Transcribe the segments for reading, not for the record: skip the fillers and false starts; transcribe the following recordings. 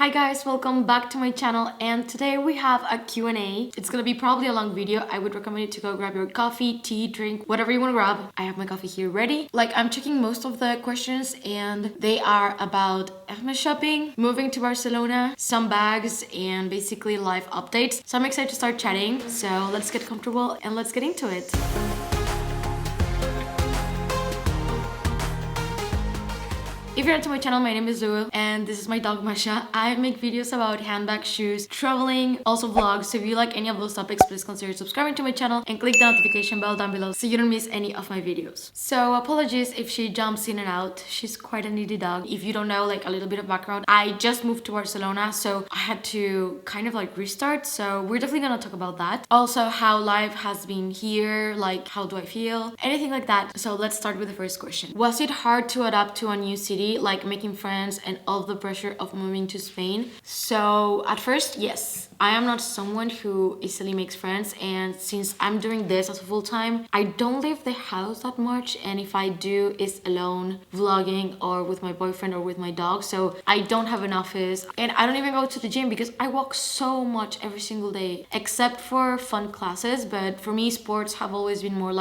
Hi guys, welcome back to my channel, and today we have a Q&A. It's gonna be probably a long video. I would recommend you to go grab your coffee, tea, drink, whatever you want to grab. I have my coffee here ready. I'm checking most of the questions and they are about Hermès shopping, moving to Barcelona, some bags, and basically life updates. So I'm excited to start chatting. So let's get comfortable and let's get into it. If you're new to my channel, my name is Lou and this is my dog Masha. I make videos about handbags, shoes, traveling, also vlogs. So if you like any of those topics, please consider subscribing to my channel and click the notification bell down below so you don't miss any of my videos. So apologies if she jumps in and out. She's quite a needy dog. If you don't know, a little bit of background, I just moved to Barcelona, so I had to kind of restart. So we're definitely gonna talk about that. Also how life has been here, how do I feel, anything like that. So let's start with the first question. Was it hard to adapt to a new city? Making friends and all the pressure of moving to Spain? So at first, yes. I am not someone who easily makes friends, and since I'm doing this as a full-time, I don't leave the house that much, and if I do, it's alone, vlogging, or with my boyfriend or with my dog. So I don't have an office, and I don't even go to the gym because I walk so much every single day, except for fun classes. But for me, sports have always been more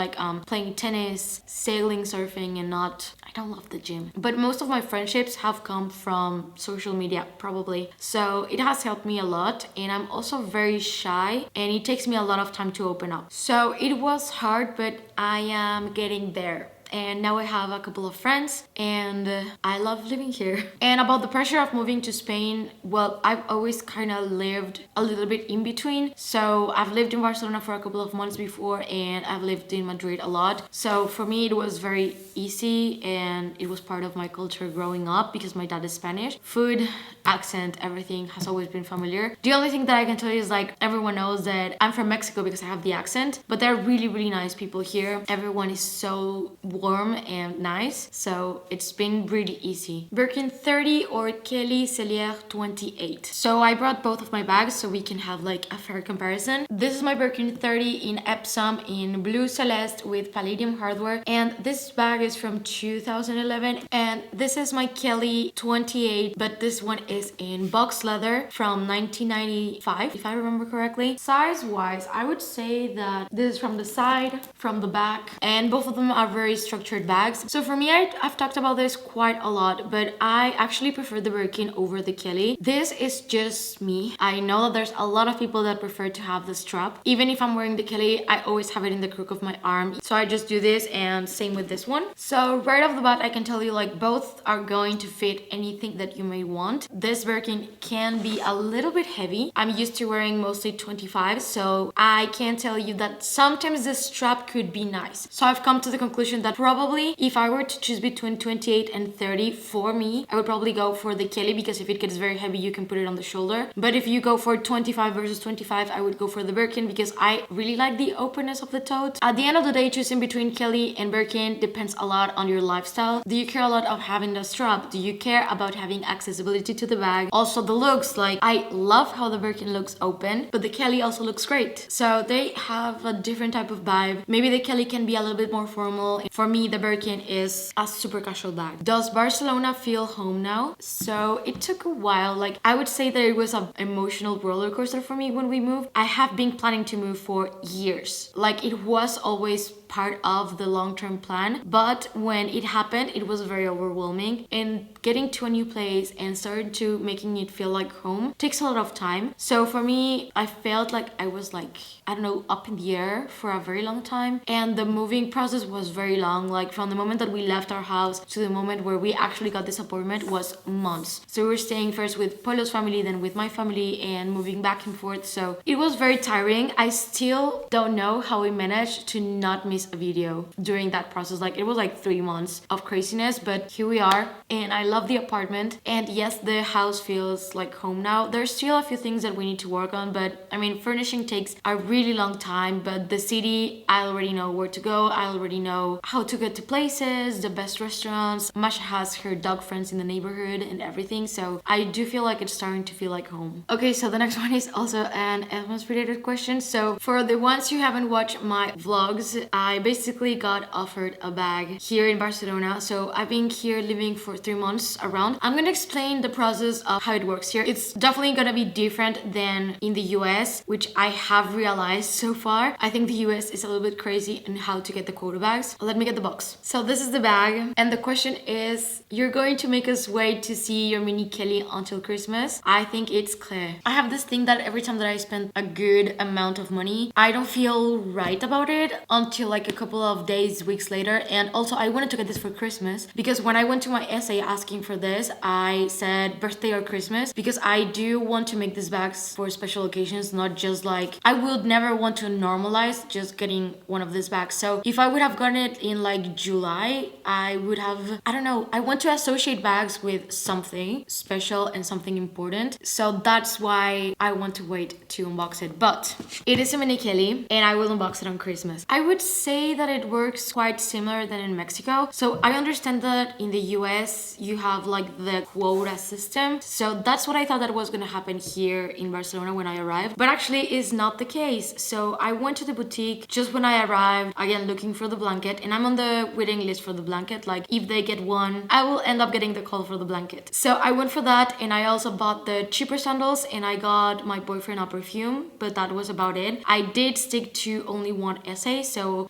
playing tennis, sailing, surfing, and not... I don't love the gym. But most of my friendships have come from social media, probably. So it has helped me a lot, and I'm also very shy, and it takes me a lot of time to open up. So it was hard, but I am getting there. And now I have a couple of friends and I love living here. And about the pressure of moving to Spain, well, I've always kind of lived a little bit in between. So I've lived in Barcelona for a couple of months before, and I've lived in Madrid a lot. So for me, it was very easy, and it was part of my culture growing up because my dad is Spanish. Food, accent, everything has always been familiar. The only thing that I can tell you is everyone knows that I'm from Mexico because I have the accent, but they're really, really nice people here. Everyone is so warm and nice, so it's been really easy. Birkin 30 or Kelly Cellier 28. So I brought both of my bags so we can have a fair comparison. This is my Birkin 30 in Epsom in blue celeste with palladium hardware, and this bag is from 2011. And this is my Kelly 28, but this one is in box leather from 1995, if I remember correctly. Size wise, I would say that this is from the side, from the back, and both of them are very structured bags. So for me, I've talked about this quite a lot, but I actually prefer the Birkin over the Kelly. This is just me. I know that there's a lot of people that prefer to have the strap. Even if I'm wearing the Kelly, I always have it in the crook of my arm. So I just do this, and same with this one. So right off the bat, I can tell you both are going to fit anything that you may want. This Birkin can be a little bit heavy. I'm used to wearing mostly 25, so I can tell you that sometimes the strap could be nice. So I've come to the conclusion that probably if I were to choose between 28 and 30, for me, I would probably go for the Kelly, because if it gets very heavy, you can put it on the shoulder. But if you go for 25 versus 25, I would go for the Birkin because I really like the openness of the tote. At the end of the day, choosing between Kelly and Birkin depends a lot on your lifestyle. Do you care a lot of having the strap? Do you care about having accessibility to the bag? Also the looks, I love how the Birkin looks open, but the Kelly also looks great. So they have a different type of vibe. Maybe the Kelly can be a little bit more formal. For me, the Birkin is a super casual bag. Does Barcelona feel home now? So it took a while. I would say that it was an emotional roller coaster for me when we moved. I have been planning to move for years. It was always part of the long-term plan, but when it happened, it was very overwhelming, and getting to a new place and starting to making it feel like home takes a lot of time. So for me, I felt like I was I don't know, up in the air for a very long time, and the moving process was very long. From the moment that we left our house to the moment where we actually got this apartment was months. So we were staying first with Polo's family, then with my family, and moving back and forth. So it was very tiring. I still don't know how we managed to not miss a video during that process. It was 3 months of craziness, but here we are, and I love the apartment. And yes, the house feels like home now. There's still a few things that we need to work on, but I mean, furnishing takes a really long time. But the city, I already know where to go. I already know how to get to places, the best restaurants. Masha has her dog friends in the neighborhood and everything, so I do feel like it's starting to feel like home. Okay, so the next one is also an Hermes related question. So for the ones who haven't watched my vlogs, I basically got offered a bag here in Barcelona. So I've been here living for 3 months around. I'm gonna explain the process of how it works here. It's definitely gonna be different than in the US, which I have realized so far. I think the US is a little bit crazy in how to get the quota bags. Let me get the box. So this is the bag, and the question is, you're going to make us wait to see your mini Kelly until Christmas. I think it's clear. I have this thing that every time that I spend a good amount of money, I don't feel right about it until like a couple of days, weeks later. And also I wanted to get this for Christmas because when I went to my essay asking for this, I said birthday or Christmas because I do want to make these bags for special occasions, not just like, I would never want to normalize just getting one of these bags. So if I would have gotten it in like July, I would have, I don't know, I want to associate bags with something special and something important. So that's why I want to wait to unbox it. But it is a mini Kelly and I will unbox it on Christmas. I would say that it works quite similar than in Mexico. So I understand that in the US you have like the quota system. So that's what I thought that was gonna happen here in Barcelona when I arrived. But actually is not the case. So I went to the boutique just when I arrived, again looking for the blanket, and I'm on the waiting list for the blanket. Like if they get one, I will end up getting the call for the blanket. So I went for that, and I also bought the cheaper sandals, and I got my boyfriend a perfume, but that was about it. I did stick to only one essay,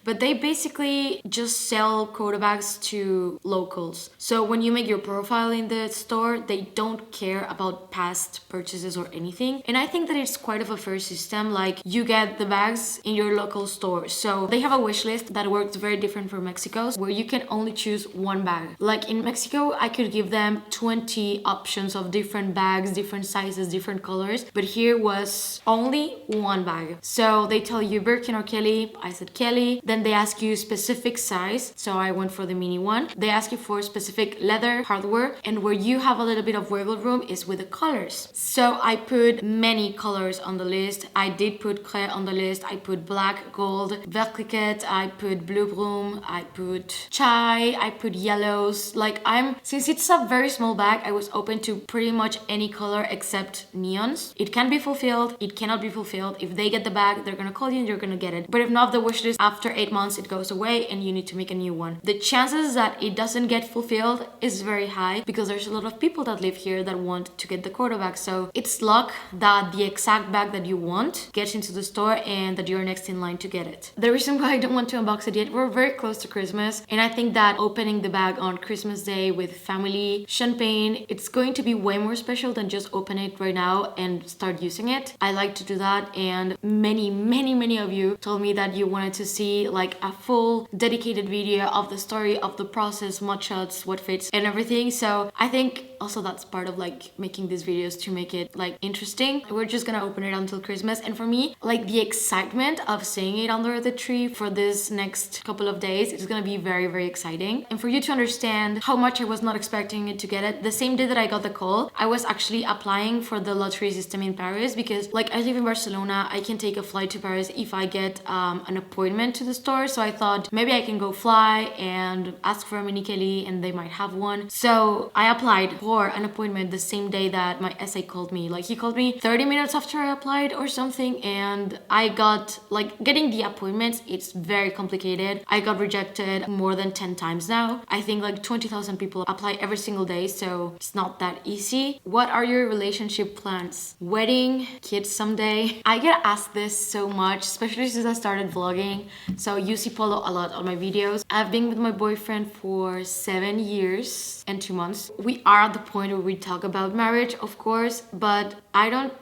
but they basically just sell quota bags to locals. So when you make your profile in the store, they don't care about past purchases or anything. And I think that it's quite of a fair system. Like you get the bags in your local store. So they have a wish list that works very different from Mexico's, where you can only choose one bag. Like in Mexico, I could give them 20 options of different bags, different sizes, different colors, but here was only one bag. So they tell you Birkin or Kelly. I said Kelly. Then they ask you specific size, so I went for the mini one. They ask you for specific leather hardware, and where you have a little bit of wiggle room is with the colors. So I put many colors on the list. I did put clay on the list. I put black, gold, vercliquet. I put blue broom. I put chai. I put yellows. Like since it's a very small bag, I was open to pretty much any color except neons. It can be fulfilled. It cannot be fulfilled. If they get the bag, they're gonna call you and you're gonna get it. But if not, the wish list after 8 months it goes away and you need to make a new one. The chances that it doesn't get fulfilled is very high because there's a lot of people that live here that want to get the quota bag. So it's luck that the exact bag that you want gets into the store and that you're next in line to get it. The reason why I don't want to unbox it yet, we're very close to Christmas, and I think that opening the bag on Christmas Day with family, champagne, it's going to be way more special than just open it right now and start using it. I like to do that, and many of you told me that you wanted to see like a full dedicated video of the story of the process, mud shots, what fits and everything. So I think also that's part of like making these videos to make it like interesting. We're just gonna open it until Christmas, and for me, like the excitement of seeing it under the tree for this next couple of days is gonna be very exciting. And for you to understand how much I was not expecting it to get it, the same day that I got the call, I was actually applying for the lottery system in Paris because like I live in Barcelona, I can take a flight to Paris if I get an appointment to the store. So I thought maybe I can go fly and ask for a mini Kelly and they might have one. So I applied for an appointment the same day that my essay called me. Like he called me 30 minutes after I applied or something, and I got like getting the appointments, it's very complicated. I got rejected more than 10 times now. I think like 20,000 people apply every single day, so it's not that easy. What are your relationship plans? Wedding, kids someday? I get asked this so much, especially since I started vlogging. So you see Polo a lot on my videos. I've been with my boyfriend for 7 years and 2 months. We are at the point where we talk about marriage, of course, but I don't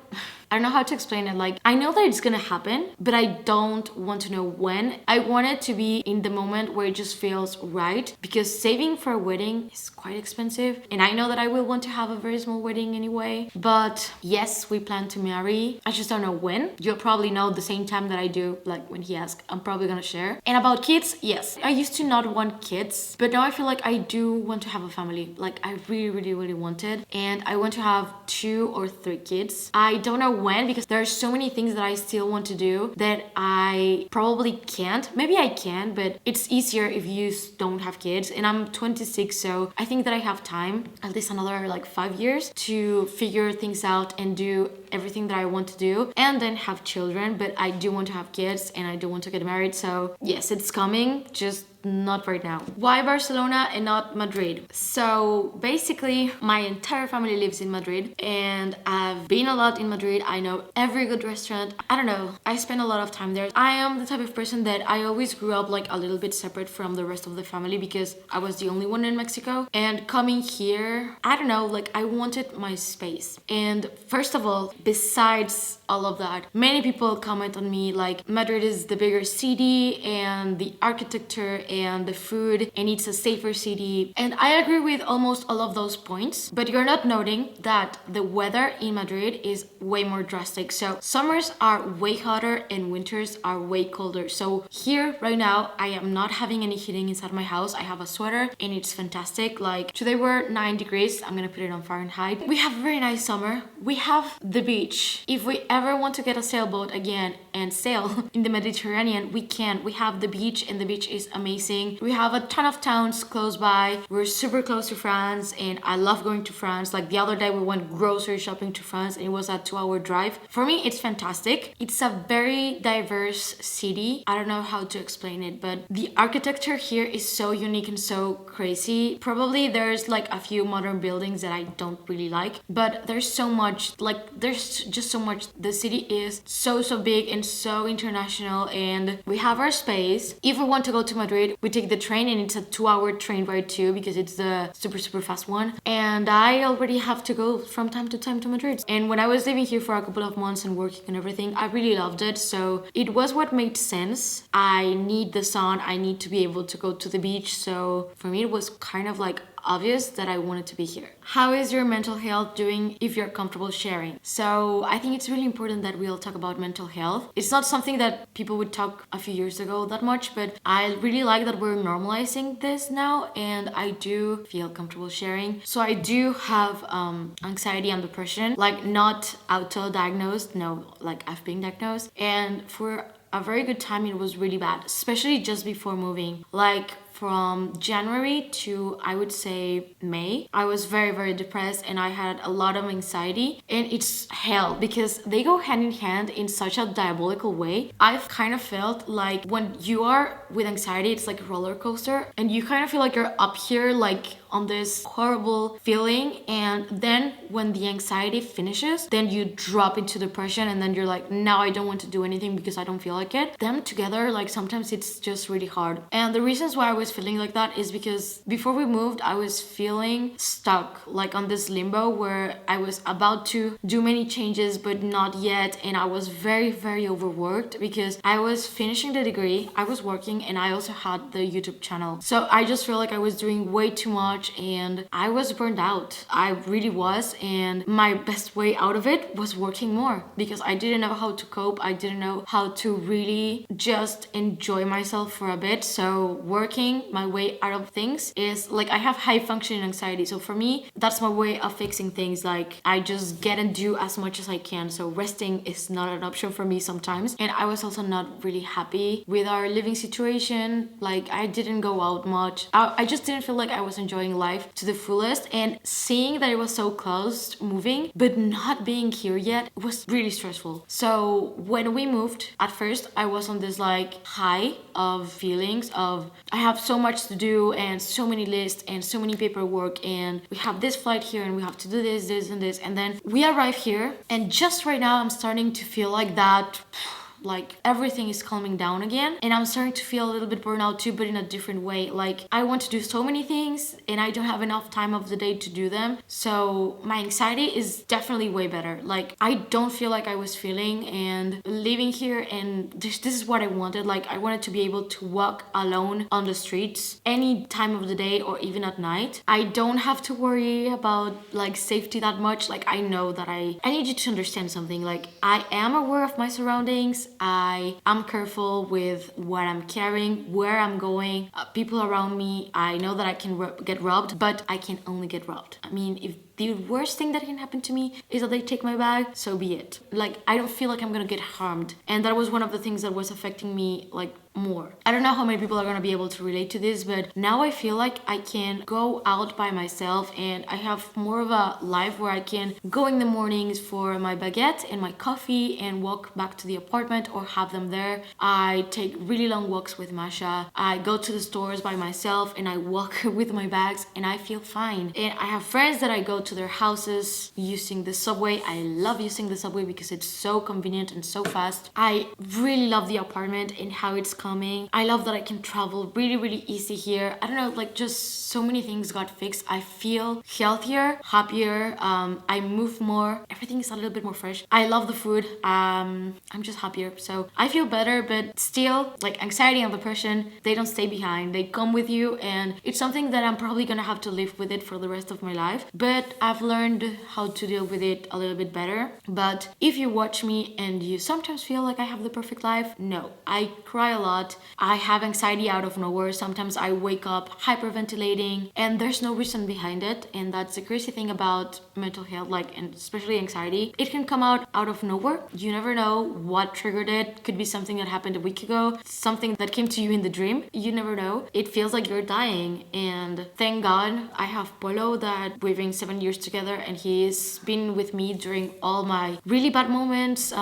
know how to explain it. Like, I know that it's gonna happen, but I don't want to know when. I want it to be in the moment where it just feels right, because saving for a wedding is quite expensive, and I know that I will want to have a very small wedding anyway. But yes, we plan to marry. I just don't know when. You'll probably know the same time that I do, like when he asks, I'm probably gonna share. And about kids, yes, I used to not want kids, but now I feel like I do want to have a family. Like I really wanted, and I want to have 2 or 3 kids. I don't know when, because there are so many things that I still want to do that I probably can't. Maybe I can, but it's easier if you don't have kids, and I'm 26, so I think that I have time, at least another like 5 years, to figure things out and do everything that I want to do and then have children, but I do want to have kids and I do want to get married. So yes, it's coming, just not right now. Why Barcelona and not Madrid? So basically my entire family lives in Madrid and I've been a lot in Madrid. I know every good restaurant. I don't know, I spend a lot of time there. I am the type of person that I always grew up like a little bit separate from the rest of the family because I was the only one in Mexico, and coming here, I don't know, like I wanted my space. And first of all, besides all of that, many people comment on me like Madrid is the bigger city and the architecture and the food, and it's a safer city. And I agree with almost all of those points, but you're not noting that the weather in Madrid is way more drastic. So summers are way hotter and winters are way colder. So here right now, I am not having any heating inside my house. I have a sweater and it's fantastic. Like today we're 9 degrees. I'm gonna put it on Fahrenheit. We have a very nice summer. We have the beach. If we ever want to get a sailboat again and sail in the Mediterranean, we can. We have the beach and the beach is amazing. We have a ton of towns close by. We're super close to France and I love going to France. Like the other day we went grocery shopping to France and it was a 2-hour drive. For me, it's fantastic. It's a very diverse city. I don't know how to explain it, but the architecture here is so unique and so crazy. Probably there's like a few modern buildings that I don't really like, but there's so much, like there's just so much. The city is so big and so international, and we have our space. If we want to go to Madrid, we take the train and it's a 2-hour train ride too because it's the super fast one. And I already have to go from time to time to Madrid. And when I was living here for a couple of months and working and everything, I really loved it. So it was what made sense. I need the sun. I need to be able to go to the beach. So for me, it was kind of like obvious that I wanted to be here. How is your mental health doing if you're comfortable sharing? So I think it's really important that we all talk about mental health. It's not something that people would talk a few years ago that much, but I really like that we're normalizing this now, and I do feel comfortable sharing. So I do have anxiety and depression, like not auto-diagnosed, no, like I've been diagnosed, and for a very good time it was really bad, especially just before moving. Like from January to I would say May, I was very depressed and I had a lot of anxiety, and it's hell because they go hand in hand in such a diabolical way. I've kind of felt like when you are with anxiety, it's like a roller coaster and you kind of feel like you're up here like on this horrible feeling, and then when the anxiety finishes, then you drop into depression and then you're like, now I don't want to do anything because I don't feel like it. Them together, like sometimes it's just really hard. And the reasons why I was feeling like that is because before we moved, I was feeling stuck, like on this limbo where I was about to do many changes but not yet, and I was very overworked because I was finishing the degree, I was working, and I also had the YouTube channel. So I just feel like I was doing way too much and I was burned out. I really was, and my best way out of it was working more because I didn't know how to cope. I didn't know how to really just enjoy myself for a bit. So working my way out of things is like, I have high functioning anxiety, so for me that's my way of fixing things. Like I just get and do as much as I can, so resting is not an option for me sometimes. And I was also not really happy with our living situation. Like I didn't go out much. I just didn't feel like I was enjoying life to the fullest, and seeing that it was so close moving but not being here yet was really stressful. So when we moved, at first I was on this like high of feelings of I have so much to do and so many lists and so many paperwork, and we have this flight here and we have to do this and this, and then we arrive here, and just right now I'm starting to feel like that like everything is calming down again, and I'm starting to feel a little bit burnout too, but in a different way. Like I want to do so many things and I don't have enough time of the day to do them. So my anxiety is definitely way better. Like I don't feel like I was feeling, and living here, and this is what I wanted. Like I wanted to be able to walk alone on the streets any time of the day or even at night. I don't have to worry about like safety that much. Like I know that I need you to understand something. Like I am aware of my surroundings. I am careful with what I'm carrying, where I'm going, people around me. I know that I can get robbed, but I can only get robbed. I mean, if the worst thing that can happen to me is that they take my bag, so be it. Like I don't feel like I'm gonna get harmed, and that was one of the things that was affecting me like more. I don't know how many people are gonna be able to relate to this, but now I feel like I can go out by myself and I have more of a life where I can go in the mornings for my baguette and my coffee and walk back to the apartment or have them there. I take really long walks with Masha. I go to the stores by myself and I walk with my bags and I feel fine. And I have friends that I go to their houses using the subway. I love using the subway because it's so convenient and so fast. I really love the apartment and how it's coming. I love that I can travel really easy here. I don't know, like just so many things got fixed. I feel healthier, happier. I move more. Everything is a little bit more fresh. I love the food. I'm just happier. So I feel better, but still, like anxiety and depression, they don't stay behind. They come with you, and it's something that I'm probably gonna have to live with it for the rest of my life. But I've learned how to deal with it a little bit better. But if you watch me and you sometimes feel like I have the perfect life, no. I cry a lot. I have anxiety out of nowhere. Sometimes I wake up hyperventilating and there's no reason behind it. And that's the crazy thing about mental health, like, and especially anxiety. It can come out of nowhere. You never know what triggered it. Could be something that happened a week ago, something that came to you in the dream. You never know. It feels like you're dying. And thank God I have Polo, that we've been 7 years together, and he's been with me during all my really bad moments,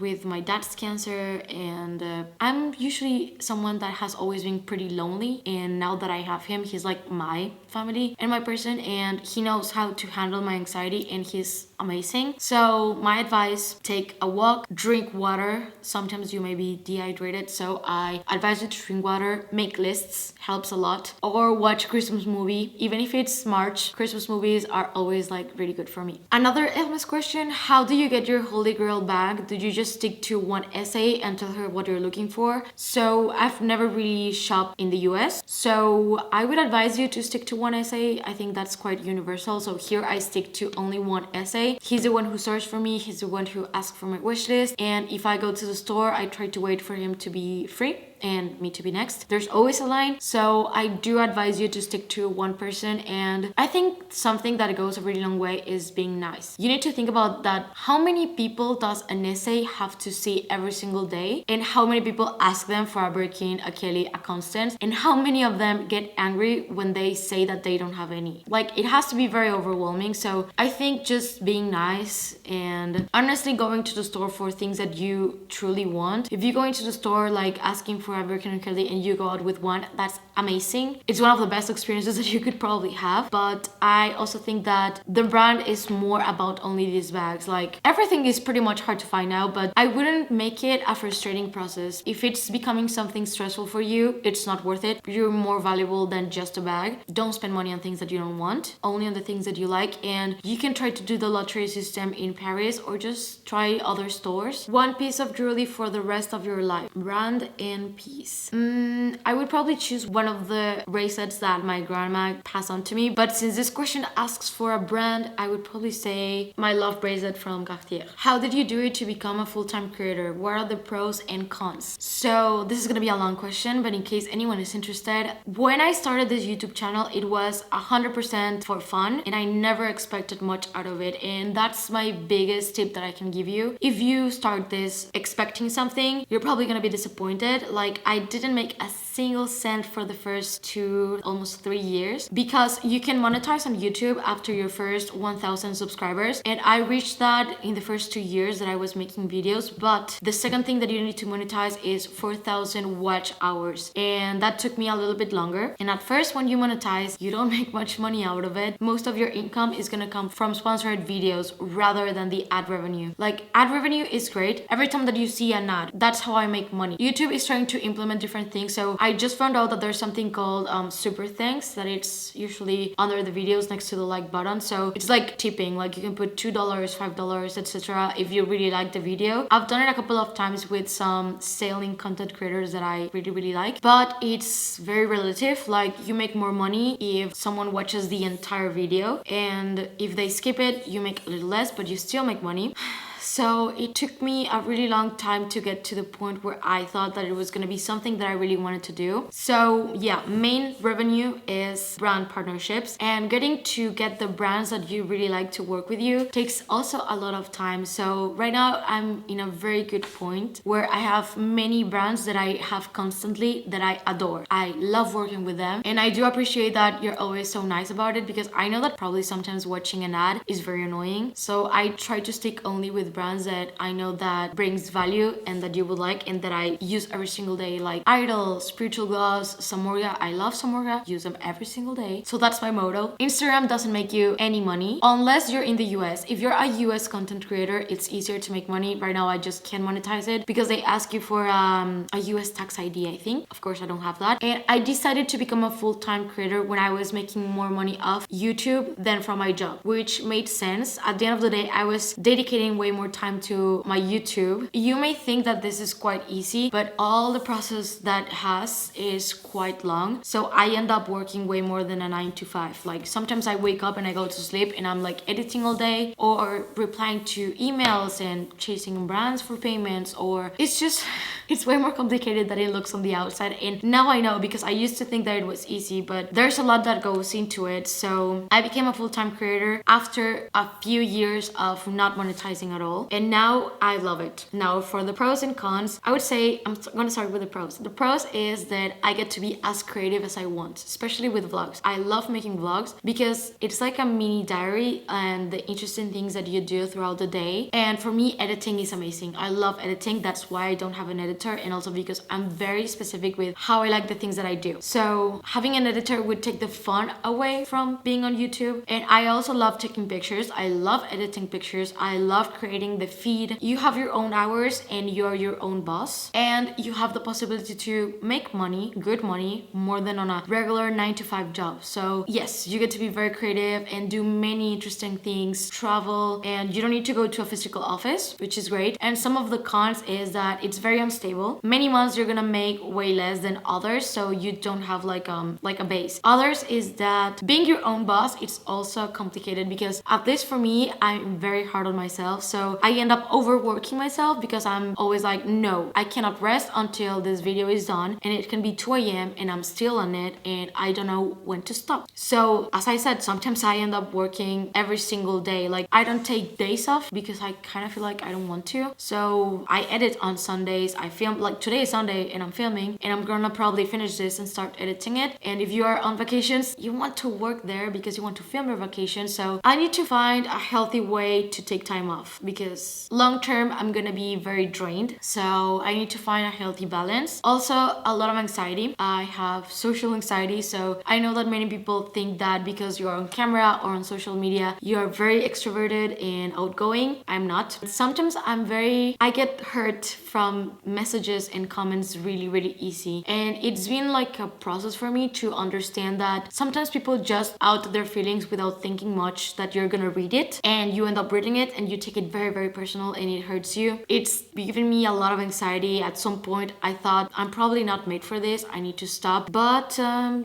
with my dad's cancer. And I'm usually someone that has always been pretty lonely, and now that I have him, he's like my family and my person, and he knows how to handle my anxiety, and he's amazing. So my advice, take a walk, drink water. Sometimes you may be dehydrated, so I advise you to drink water, make lists, helps a lot, or watch Christmas movie. Even if it's March, Christmas movies are always like really good for me. Another Hermes question: how do you get your holy grail bag? Did you just stick to one essay and tell her what you're looking for? So I've never really shopped in the US, so I would advise you to stick to one essay. I think that's quite universal. So here I stick to only one essay. He's the one who searched for me, he's the one who asked for my wish list, and if I go to the store, I try to wait for him to be free and me to be next. There's always a line, so I do advise you to stick to one person. And I think something that goes a really long way is being nice. You need to think about that. How many people does an essay have to see every single day? And how many people ask them for a Birkin, a Kelly, a Constance? And how many of them get angry when they say that they don't have any? Like, it has to be very overwhelming. So I think just being nice and honestly going to the store for things that you truly want. If you go into the store like asking for a Birkin and Kelly and you go out with one, that's amazing. It's one of the best experiences that you could probably have. But I also think that the brand is more about only these bags. Like, everything is pretty much hard to find now, but I wouldn't make it a frustrating process. If it's becoming something stressful for you, it's not worth it. You're more valuable than just a bag. Don't spend money on things that you don't want, only on the things that you like. And you can try to do the lottery system in Paris or just try other stores. One piece of jewelry for the rest of your life. Brand and piece. I would probably choose one of the bracelets that my grandma passed on to me, but since this question asks for a brand, I would probably say my love bracelet from Cartier. How did you do it to become a full-time creator? What are the pros and cons? So this is gonna be a long question, but in case anyone is interested, when I started this YouTube channel, it was 100% for fun, and I never expected much out of it. And that's my biggest tip that I can give you. If you start this expecting something, you're probably gonna be disappointed. Like, I didn't make a single cent for the first 2, almost 3 years, because you can monetize on YouTube after your first 1,000 subscribers, and I reached that in the first 2 years that I was making videos. But the second thing that you need to monetize is 4,000 watch hours, and that took me a little bit longer. And at first, when you monetize, you don't make much money out of it. Most of your income is gonna come from sponsored videos rather than the ad revenue. Like, ad revenue is great. Every time that you see an ad, that's how I make money. YouTube is trying to implement different things, so I just found out that there's something called super thanks, that it's usually under the videos next to the like button. So it's like tipping, like you can put $2, $5, etc. if you really like the video. I've done it a couple of times with some sailing content creators that I really like, but it's very relative. Like, you make more money if someone watches the entire video, and if they skip it, you make a little less, but you still make money. So it took me a really long time to get to the point where I thought that it was going to be something that I really wanted to do. So yeah, main revenue is brand partnerships, and getting to get the brands that you really like to work with you takes also a lot of time. So right now I'm in a very good point where I have many brands that I have constantly that I adore. I love working with them, and I do appreciate that you're always so nice about it, because I know that probably sometimes watching an ad is very annoying. So I try to stick only with brands that I know that brings value and that you would like and that I use every single day, like Idol, Spiritual Gloss, Samorga. I love Samorga, use them every single day. So that's my motto. Instagram doesn't make you any money unless you're in the US. If you're a US content creator, it's easier to make money. Right now I just can't monetize it because they ask you for a US tax ID, I think. Of course I don't have that. And I decided to become a full-time creator when I was making more money off YouTube than from my job, which made sense. At the end of the day, I was dedicating way more time to my YouTube. You may think that this is quite easy, but all the process that has is quite long. So I end up working way more than a 9 to 5. Like sometimes I wake up and I go to sleep and I'm like editing all day or replying to emails and chasing brands for payments, or it's way more complicated than it looks on the outside. And now I know, because I used to think that it was easy, but there's a lot that goes into it. So I became a full-time creator after a few years of not monetizing at all, and now I love it. Now for the pros and cons, I would say I'm gonna start with the pros. The pros is that I get to be as creative as I want, especially with vlogs. I love making vlogs because it's like a mini diary and the interesting things that you do throughout the day. And for me, editing is amazing. I love editing. That's why I don't have an editor, and also because I'm very specific with how I like the things that I do. So having an editor would take the fun away from being on YouTube. And I also love taking pictures. I love editing pictures. I love creating the feed. You have your own hours and you're your own boss, and you have the possibility to make money, good money, more than on a regular 9 to 5 job. So yes, you get to be very creative and do many interesting things, travel, and you don't need to go to a physical office, which is great. And some of the cons is that it's very unstable. Many months you're gonna make way less than others, so you don't have like a base. Others is that being your own boss, it's also complicated, because at least for me, I'm very hard on myself. So I end up overworking myself because I'm always like, no, I cannot rest until this video is done, and it can be 2 a.m. and I'm still on it and I don't know when to stop. So as I said, sometimes I end up working every single day. Like I don't take days off because I kind of feel like I don't want to. So I edit on Sundays. I film, like today is Sunday and I'm filming, and I'm gonna probably finish this and start editing it. And if you are on vacations, you want to work there because you want to film your vacation. So I need to find a healthy way to take time off, because long term I'm gonna be very drained. So I need to find a healthy balance. Also, a lot of anxiety. I have social anxiety. So I know that many people think that because you're on camera or on social media, you're very extroverted and outgoing. I'm not. Sometimes I get hurt from messages and comments really easy. And it's been like a process for me to understand that sometimes people just out their feelings without thinking much that you're gonna read it, and you end up reading it and you take it very personal and it hurts you. It's given me a lot of anxiety. At some point I thought, I'm probably not made for this, I need to stop. But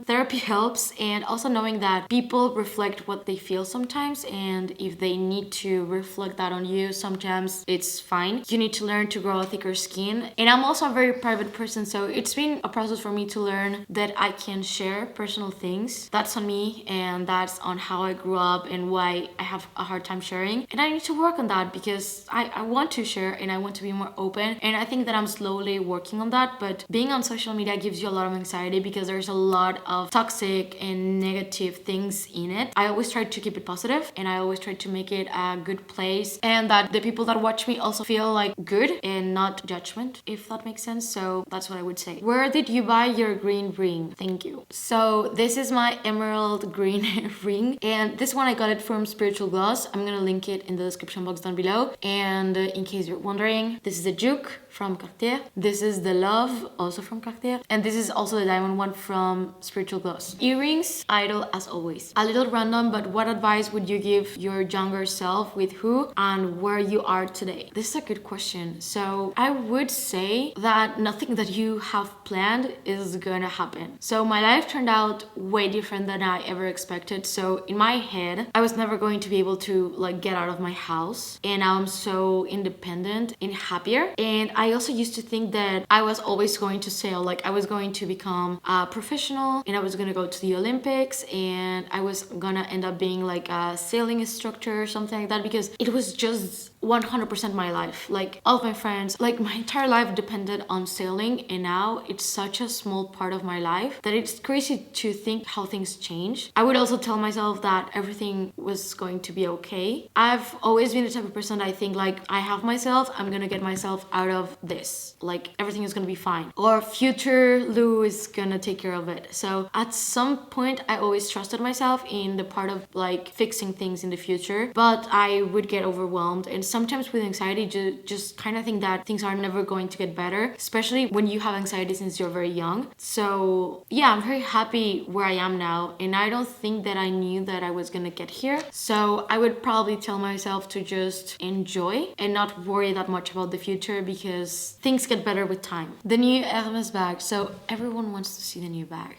therapy helps, and also knowing that people reflect what they feel sometimes, and if they need to reflect that on you, sometimes it's fine. You need to learn to grow a thicker skin. And I'm also a very private person, so it's been a process for me to learn that I can share personal things. That's on me, and that's on how I grew up and why I have a hard time sharing. And I need to work on that because I want to share and I want to be more open, and I think that I'm slowly working on that. But being on social media gives you a lot of anxiety because there's a lot of toxic and negative things in it. I always try to keep it positive, and I always try to make it a good place, and that the people that watch me also feel like good and not judgment, if that makes sense. So that's what I would say. Where did you buy your green ring? Thank you. So this is my emerald green ring, and this one I got it from Spiritual Gloss. I'm gonna link it in the description box down below. And in case you're wondering, this is a Duke from Cartier. This is the Love, also from Cartier. And this is also the diamond one from Spiritual Gloss. Earrings, Idol as always. A little random, but what advice would you give your younger self, with who and where you are today? This is a good question. So I would say that nothing that you have planned is gonna happen. So my life turned out way different than I ever expected. So in my head, I was never going to be able to like get out of my house, and now I'm so independent and happier. And I also used to think that I was always going to sail, like I was going to become a professional and I was gonna go to the Olympics and I was gonna end up being like a sailing instructor or something like that, because it was just 100% my life. Like all of my friends, like my entire life depended on sailing, and now it's such a small part of my life that it's crazy to think how things change. I would also tell myself that everything was going to be okay. I've always been the type of person that I think like I have myself, I'm gonna get myself out of this, like everything is gonna be fine, or future Lou is gonna take care of it. So at some point I always trusted myself in the part of like fixing things in the future, but I would get overwhelmed, and sometimes with anxiety just kind of think that things are never going to get better, especially when you have anxiety since you're very young. So yeah, I'm very happy where I am now, and I don't think that I knew that I was gonna get here. So I would probably tell myself to just enjoy and not worry that much about the future, because things get better with time. The new Hermes bag. So everyone wants to see the new bag.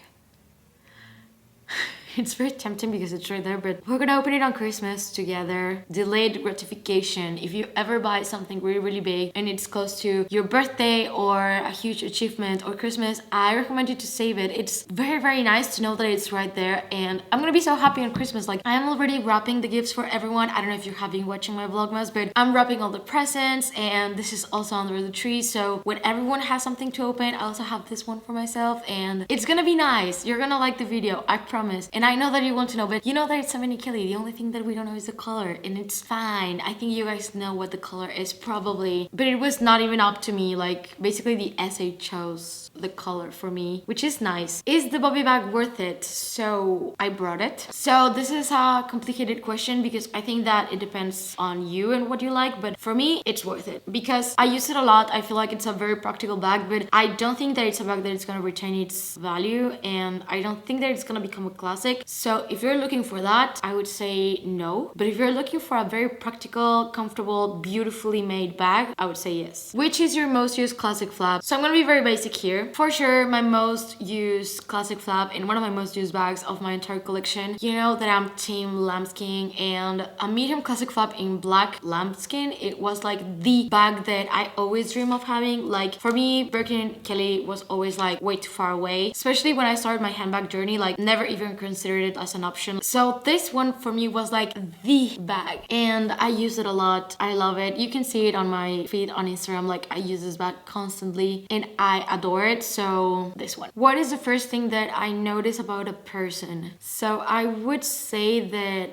It's very tempting because it's right there, but we're gonna open it on Christmas together. Delayed gratification. If you ever buy something really, really big and it's close to your birthday or a huge achievement or Christmas, I recommend you to save it. It's very, very nice to know that it's right there, and I'm gonna be so happy on Christmas. Like I am already wrapping the gifts for everyone. I don't know if you have been watching my vlogmas, but I'm wrapping all the presents, and this is also under the tree. So when everyone has something to open, I also have this one for myself, and it's gonna be nice. You're gonna like the video, I promise. And I know that you want to know, but you know that it's Samorga. The only thing that we don't know is the color, and it's fine. I think you guys know what the color is probably, but it was not even up to me. Like basically the essay chose the color for me, which is nice. Is the Bobby bag worth it? So I brought it. So this is a complicated question because I think that it depends on you and what you like, but for me it's worth it because I use it a lot. I feel like it's a very practical bag, but I don't think that it's a bag that it's gonna retain its value, and I don't think that it's gonna become a classic. So if you're looking for that, I would say no. But if you're looking for a very practical, comfortable, beautifully made bag, I would say yes. Which is your most used classic flap? So I'm gonna be very basic here. For sure, my most used classic flap and one of my most used bags of my entire collection. You know that I'm team lambskin, and a medium classic flap in black lambskin, it was like the bag that I always dream of having. Like for me, Birkin Kelly was always like way too far away, especially when I started my handbag journey, like never even considered it as an option. So this one for me was like the bag, and I use it a lot. I love it. You can see it on my feed on Instagram. Like I use this bag constantly and I adore it. So this one. What is the first thing that I notice about a person? So I would say that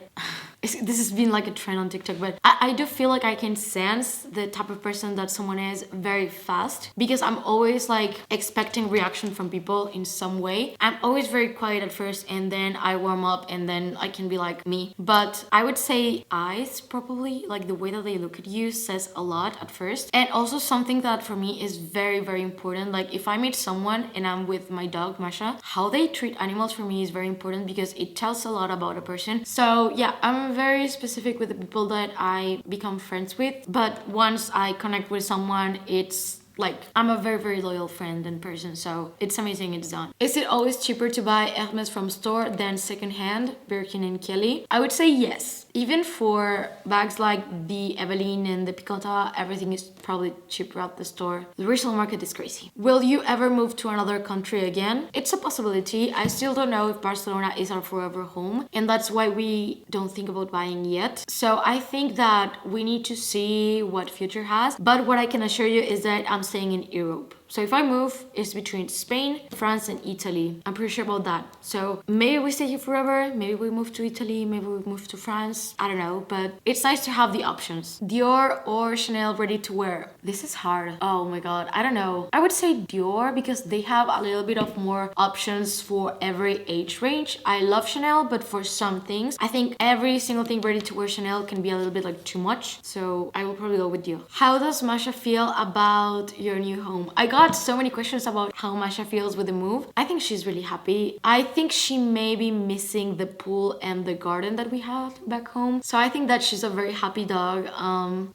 this has been like a trend on TikTok, but I do feel like I can sense the type of person that someone is very fast, because I'm always like expecting reaction from people in some way. I'm always very quiet at first, and then I warm up, and then I can be like me. But I would say eyes, probably, like the way that they look at you says a lot at first. And also something that for me is very, very important, like if I meet someone and I'm with my dog Masha, how they treat animals for me is very important because it tells a lot about a person. So yeah, I'm very specific with the people that I become friends with, but once I connect with someone, it's like I'm a very, very loyal friend and person, so it's amazing it's done. Is it always cheaper to buy Hermes from store than secondhand Birkin and Kelly? I would say yes. Even for bags like the Evelyn and the Picotta, everything is probably cheaper at the store. The resale market is crazy. Will you ever move to another country again? It's a possibility. I still don't know if Barcelona is our forever home, and that's why we don't think about buying yet. So I think that we need to see what future has, but what I can assure you is that I'm staying in Europe. So if I move, it's between Spain, France, and Italy. I'm pretty sure about that. So maybe we stay here forever, maybe we move to Italy, maybe we move to France. I don't know, but it's nice to have the options. Dior or Chanel ready to wear? This is hard. Oh my god, I don't know. I would say Dior because they have a little bit of more options for every age range. I love Chanel, but for some things, I think every single thing ready to wear Chanel can be a little bit like too much. So I will probably go with Dior. How does Masha feel about your new home? I got got so many questions about how Masha feels with the move. I think she's really happy. I think she may be missing the pool and the garden that we had back home. So I think that she's a very happy dog.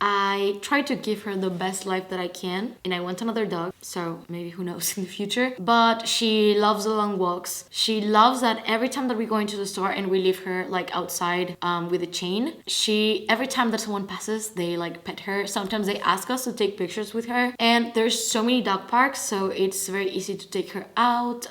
I try to give her the best life that I can, and I want another dog, so maybe who knows in the future. But she loves the long walks. She loves that every time that we go into the store and we leave her like outside with a chain, every time that someone passes, they like pet her. Sometimes they ask us to take pictures with her, and there's so many dog parks, so it's very easy to take her out.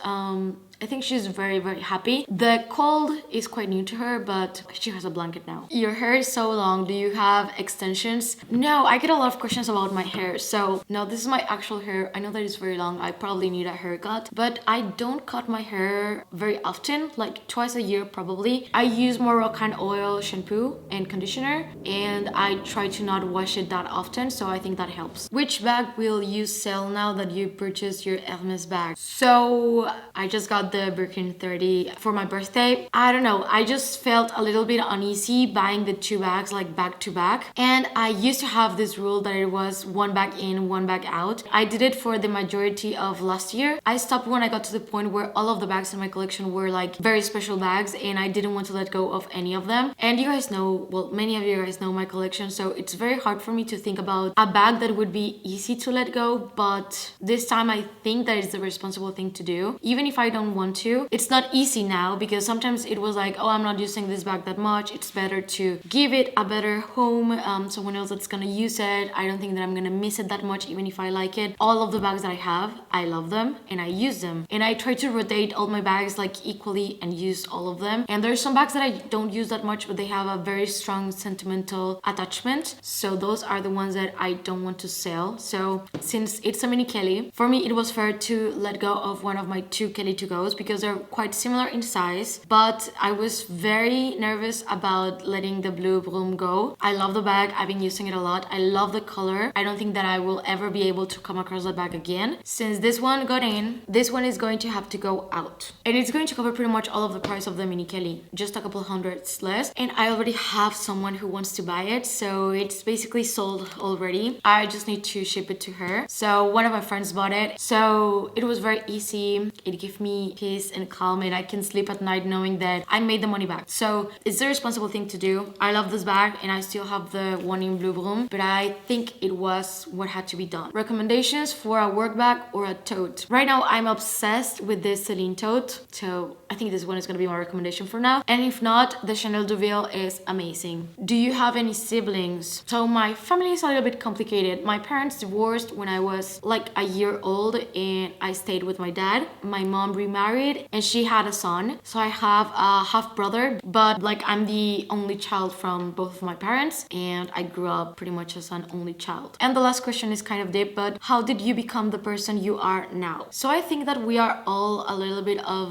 I think she's very, very happy. The cold is quite new to her, but she has a blanket now. Your hair is so long. Do you have extensions? No, I get a lot of questions about my hair. So no, this is my actual hair. I know that it's very long. I probably need a haircut, but I don't cut my hair very often, like twice a year probably. I use Moroccan oil shampoo and conditioner, and I try to not wash it that often, so I think that helps. Which bag will you sell now that you purchased your Hermes bag? So I just got the Birkin 30 for my birthday. I don't know, I just felt a little bit uneasy buying the two bags like back to back, and I used to have this rule that it was one bag in, one bag out. I did it for the majority of last year. I stopped when I got to the point where all of the bags in my collection were like very special bags, and I didn't want to let go of any of them. And you guys know, well, many of you guys know my collection, so it's very hard for me to think about a bag that would be easy to let go, but this time I think that is the responsible thing to do, even if I don't want to. It's not easy now because sometimes it was like, oh, I'm not using this bag that much, it's better to give it a better home, someone else that's gonna use it. I don't think that I'm gonna miss it that much even if I like it. All of the bags that I have, I love them and I use them, and I try to rotate all my bags like equally and use all of them. And there's some bags that I don't use that much, but they have a very strong sentimental attachment, so those are the ones that I don't want to sell. So since it's a mini Kelly, for me it was fair to let go of one of my two Kelly to goes because they're quite similar in size, but I was very nervous about letting the blue broom go. I love the bag, I've been using it a lot, I love the color. I don't think that I will ever be able to come across that bag again. Since this one got in, this one is going to have to go out, and it's going to cover pretty much all of the price of the mini Kelly, just a couple hundreds less, and I already have someone who wants to buy it, so it's basically sold already. I just need to ship it to her. So one of my friends bought it, so it was very easy. It gave me peace and calm, and I can sleep at night knowing that I made the money back. So it's the responsible thing to do. I love this bag and I still have the one in blue broom, but I think it was what had to be done. Recommendations for a work bag or a tote? Right now I'm obsessed with this Celine tote, so I think this one is going to be my recommendation for now, and if not, the Chanel Duville is amazing. Do you have any siblings? So my family is a little bit complicated. My parents divorced when I was like a year old and I stayed with my dad. My mom remarried and she had a son, so I have a half brother, but like I'm the only child from both of my parents, and I grew up pretty much as an only child. And the last question is kind of deep, but how did you become the person you are now? So I think that we are all a little bit of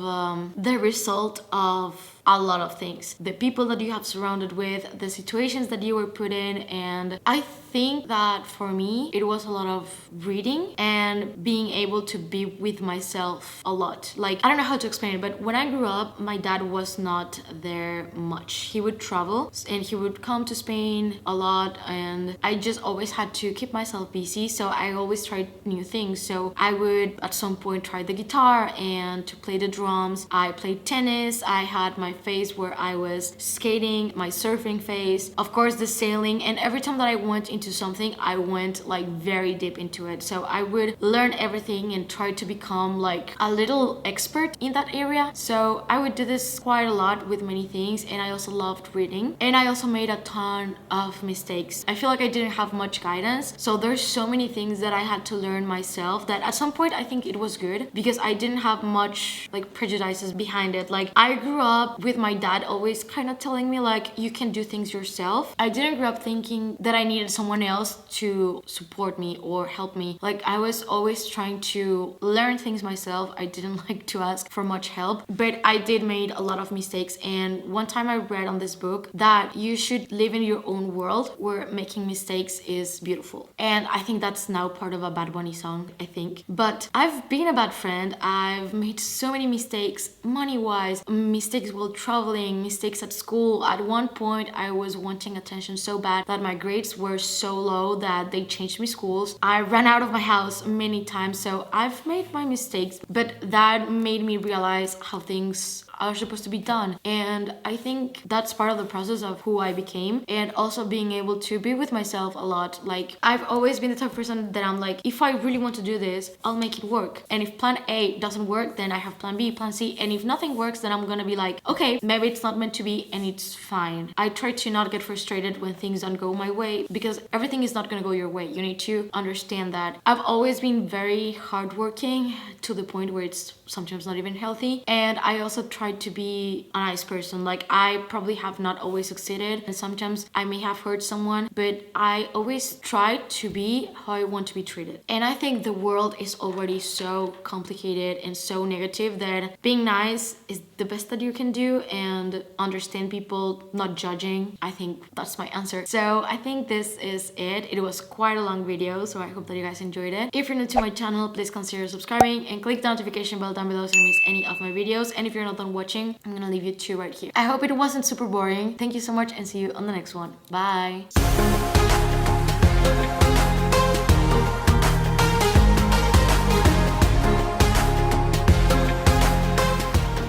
the result of a lot of things. The people that you have surrounded with, the situations that you were put in, and I think that for me it was a lot of reading and being able to be with myself a lot. Like, I don't know how to explain it, but when I grew up, my dad was not there much. He would travel and he would come to Spain a lot, and I just always had to keep myself busy, so I always tried new things. So I would at some point try the guitar and to play the drums. I played tennis. I had my phase where I was skating, my surfing phase, of course the sailing, and every time that I went into something, I went like very deep into it. So I would learn everything and try to become like a little expert in that area. So I would do this quite a lot with many things, and I also loved reading, and I also made a ton of mistakes. I feel like I didn't have much guidance, so there's so many things that I had to learn myself that at some point I think it was good because I didn't have much like prejudices behind it. Like, I grew up with my dad always kind of telling me like, you can do things yourself. I didn't grow up thinking that I needed someone else to support me or help me. Like, I was always trying to learn things myself. I didn't like to ask for much help, but I did made a lot of mistakes. And one time I read on this book that you should live in your own world where making mistakes is beautiful. And I think that's now part of a Bad Bunny song, I think. But I've been a bad friend. I've made so many mistakes, money-wise. Mistakes will while traveling, mistakes at school. At one point, I was wanting attention so bad that my grades were so low that they changed me schools. I ran out of my house many times, so I've made my mistakes, but that made me realize how things are supposed to be done. And I think that's part of the process of who I became, and also being able to be with myself a lot. Like, I've always been the type of person that I'm like, if I really want to do this, I'll make it work. And if plan A doesn't work, then I have plan B, plan C. And if nothing works, then I'm gonna be like, okay, maybe it's not meant to be, and it's fine. I try to not get frustrated when things don't go my way, because everything is not gonna go your way. You need to understand that. I've always been very hardworking to the point where it's sometimes not even healthy. And I also try to be a nice person. Like, I probably have not always succeeded, and sometimes I may have hurt someone, but I always try to be how I want to be treated. And I think the world is already so complicated and so negative that being nice is the best that you can do, and understand people, not judging. I think that's my answer. So I think this is it. It was quite a long video, so I hope that you guys enjoyed it. If you're new to my channel, please consider subscribing and click the notification bell down below so you don't miss any of my videos. And if you're not done watching, I'm gonna leave you two right here. I hope it wasn't super boring. Thank you so much, and see you on the next one. Bye.